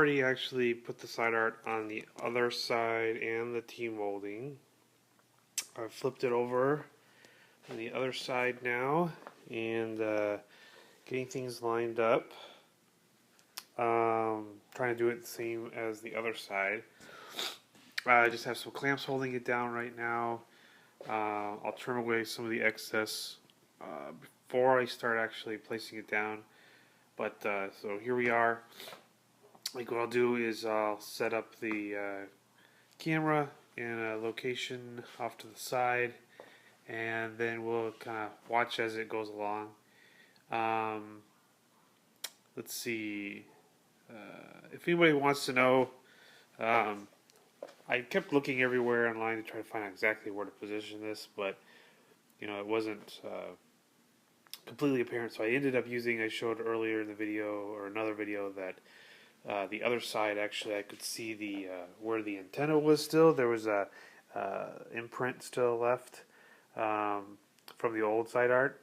already actually put the side art on the other side and the T-molding. I've flipped it over on the other side now and getting things lined up. Trying to do it the same as the other side. I just have some clamps holding it down right now. I'll trim away some of the excess before I start actually placing it down. But so here we are. Like what I'll do is I'll set up the camera in a location off to the side, and then we'll kind of watch as it goes along. Let's see. If anybody wants to know, I kept looking everywhere online to try to find out exactly where to position this, but it wasn't completely apparent. So I ended up using, I showed earlier in the video or another video that the other side actually I could see the where the antenna was still. There was a imprint still left from the old side art,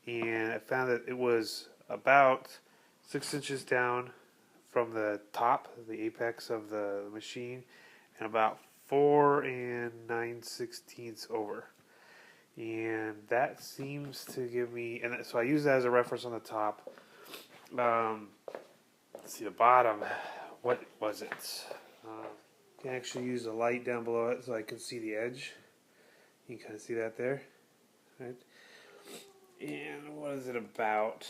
and I found that it was about 6 inches down from the top, the apex of the machine, and about 4 9/16 over. And that seems to give me, and so I use that as a reference on the top. Let's see the bottom. What was it? You can actually use the light down below it so I can see the edge. You can kind of see that there, right? And what is it about?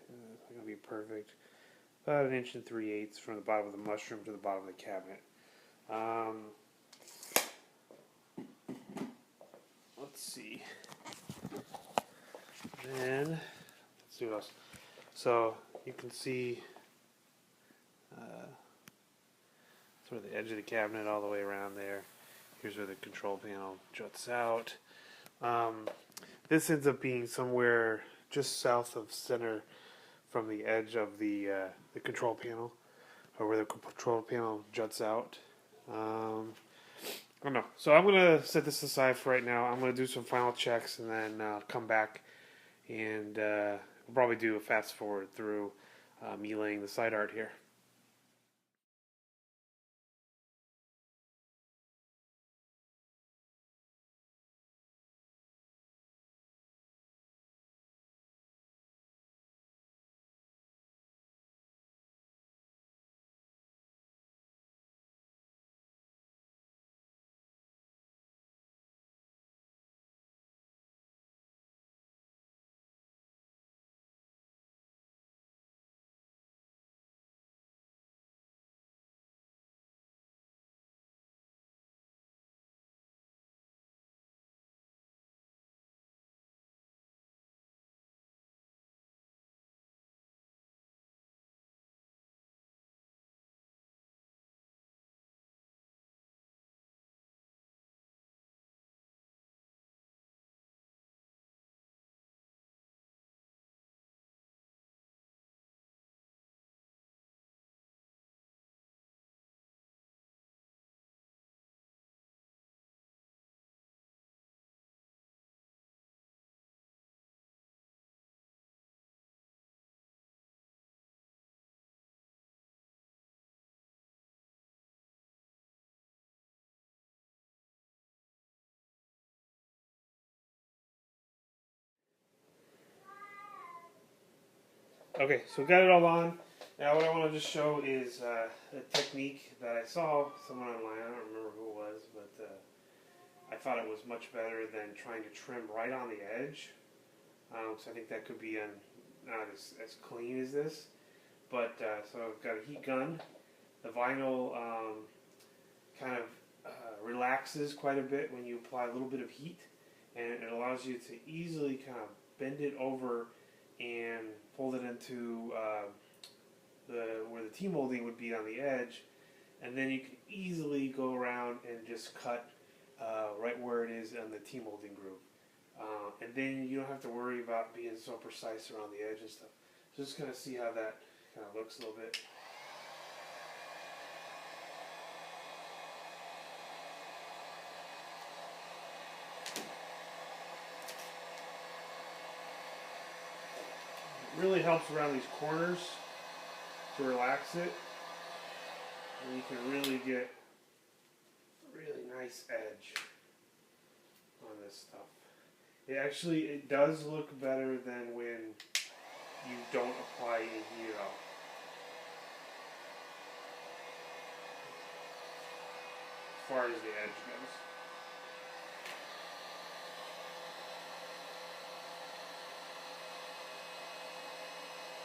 It's not gonna be perfect. About 1 3/8 inches from the bottom of the mushroom to the bottom of the cabinet. Let's see. Then let's see what else. So you can see sort of the edge of the cabinet all the way around there. Here's where the control panel juts out. This ends up being somewhere just south of center from the edge of the control panel, or where the control panel juts out. I don't know. So I'm going to set this aside for right now. I'm going to do some final checks and then come back and we'll probably do a fast forward through me laying the side art here. Okay, so got it all on. Now what I want to just show is a technique that I saw someone online. I don't remember who it was, but I thought it was much better than trying to trim right on the edge. So I think that could be not as clean as this. But so I've got a heat gun. The vinyl kind of relaxes quite a bit when you apply a little bit of heat, and it allows you to easily kind of bend it over and fold it into where the T-molding would be on the edge, and then you can easily go around and just cut right where it is on the T-molding groove. And then you don't have to worry about being so precise around the edge and stuff. So just kind of see how that kind of looks a little bit. It really helps around these corners to relax it. and you can really get a really nice edge on this stuff. It does look better than when you don't apply any heat at all. As far as the edge goes.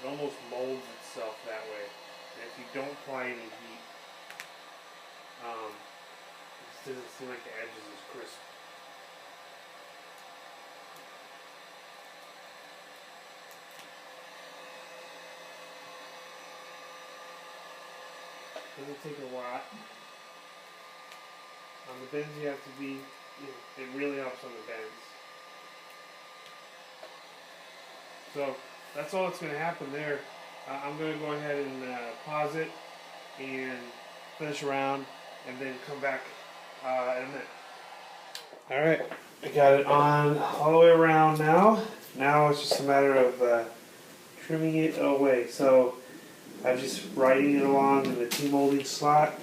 It almost molds itself that way. And if you don't apply any heat, it just doesn't seem like the edge is as crisp. Doesn't take a lot. On the bends you have to be, it really helps on the bends. So that's all that's going to happen there. I'm going to go ahead and pause it and finish around and then come back in a minute. Alright, I got it on all the way around now. Now it's just a matter of trimming it away. So I'm just riding it along in the T-molding slot.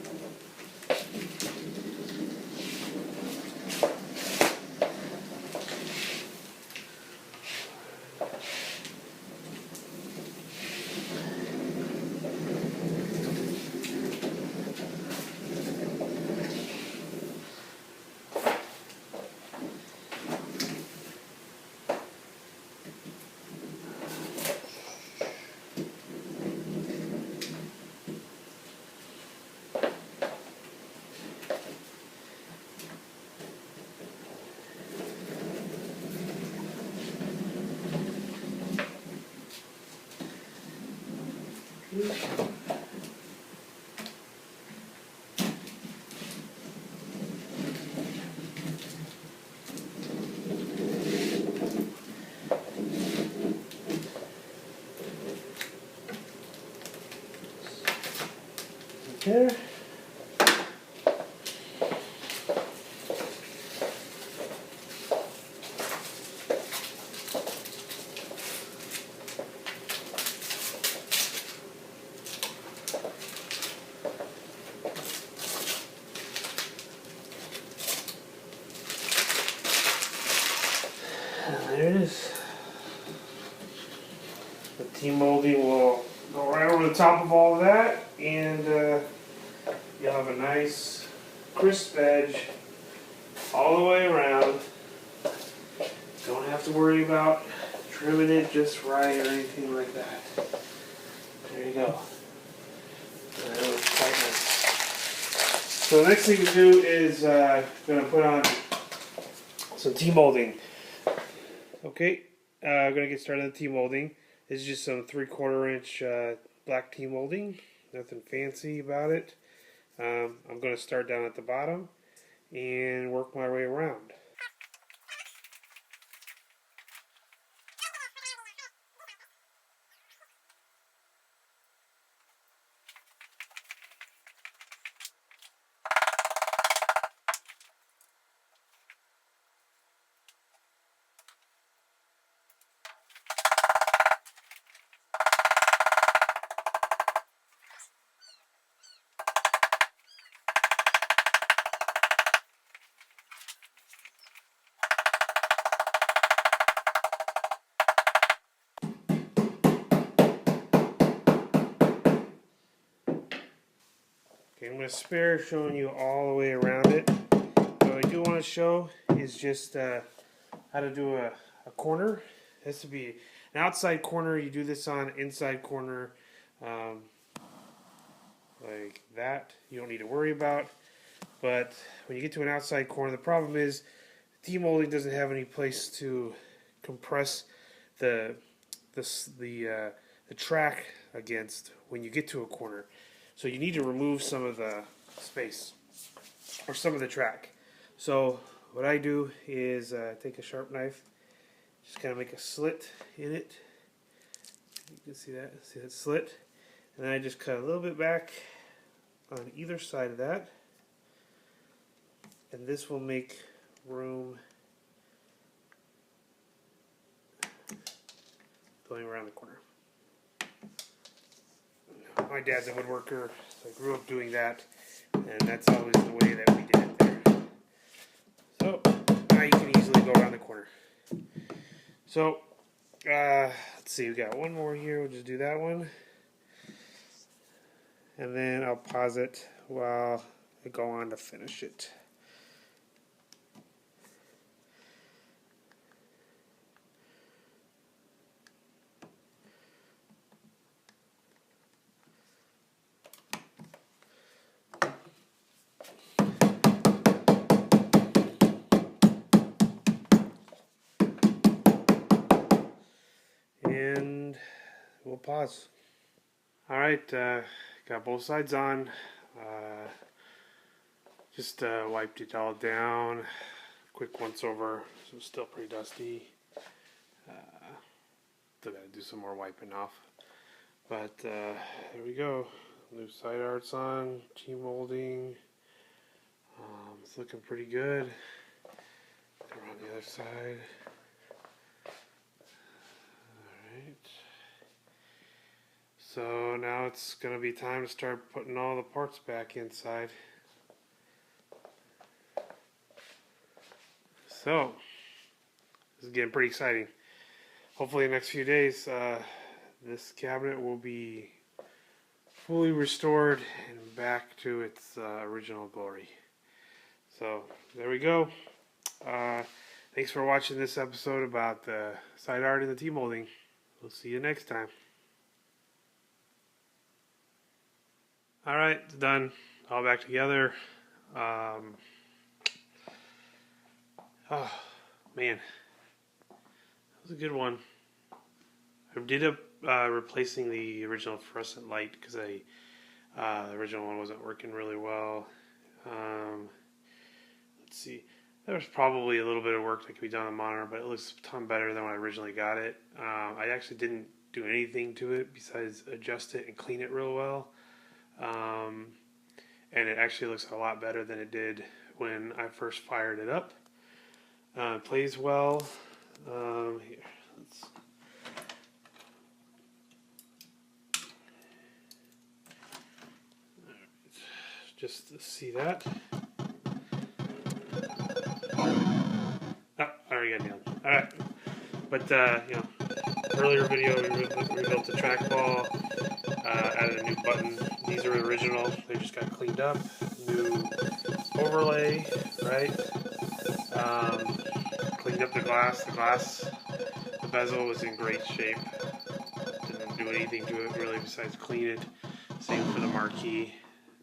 There. And there it is. The T-molding will go right over the top of all of that, and you'll have a nice crisp edge all the way around. Don't have to worry about trimming it just right or anything like that. There you go. So the next thing to do is going to put on some T-molding. Okay, I'm going to get started on the T-molding. This is just some 3/4 inch black T-molding. Nothing fancy about it. I'm going to start down at the bottom and work my way around. Okay, I'm going to spare showing you all the way around it. What I do want to show is just how to do a corner. It has to be an outside corner. You do this on inside corner like that. You don't need to worry about. But when you get to an outside corner, the problem is T-molding doesn't have any place to compress the track against when you get to a corner. So you need to remove some of the space or some of the track. So what I do is take a sharp knife, just kind of make a slit in it. You can see that slit, and then I just cut a little bit back on either side of that, and this will make room going around the corner. My dad's a woodworker, so I grew up doing that, and that's always the way that we did it there. So now you can easily go around the corner. So let's see, we got one more here. We'll just do that one, and then I'll pause it while I go on to finish it. And we'll pause. Alright, got both sides on. Just wiped it all down. Quick once over, so it's still pretty dusty. Still gotta do some more wiping off. But here we go. New side arts on, T-molding. It's looking pretty good. Around the other side. Alright. So now it's going to be time to start putting all the parts back inside. So, this is getting pretty exciting. Hopefully in the next few days, this cabinet will be fully restored and back to its original glory. So, there we go. Thanks for watching this episode about the side art and the T-molding. We'll see you next time. Alright, it's done. All back together. Oh, man. That was a good one. I did replacing the original fluorescent light because the original one wasn't working really well. Let's see. There was probably a little bit of work that could be done on the monitor, but it looks a ton better than when I originally got it. I actually didn't do anything to it besides adjust it and clean it real well. And it actually looks a lot better than it did when I first fired it up. It plays well. Here, let's... Just to see that. Oh, I already got it down. Alright. But, you know, earlier video we rebuilt the trackball, added a new button. These are original. They just got cleaned up. New overlay, right? Cleaned up the glass. The bezel was in great shape. Didn't do anything to it really besides clean it. Same for the marquee.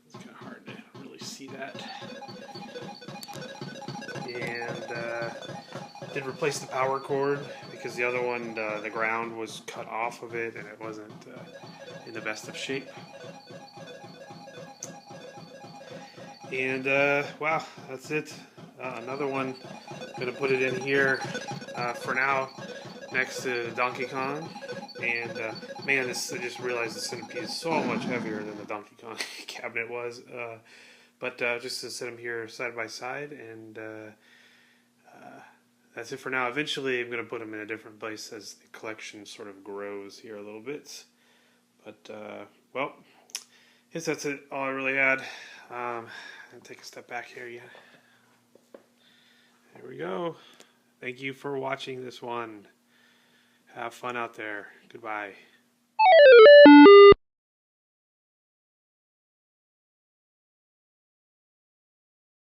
It's kind of hard to really see that. And did replace the power cord because the other one, the ground was cut off of it and it wasn't in the best of shape. And wow, that's it. Another one. Gonna put it in here for now, next to Donkey Kong. And man, I just realized the Centipede is so much heavier than the Donkey Kong cabinet was. But just to set them here side by side, and that's it for now. Eventually, I'm going to put them in a different place as the collection sort of grows here a little bit. But, well, I guess that's it. All I really had. I'll take a step back here. Yeah. There we go. Thank you for watching this one. Have fun out there. Goodbye.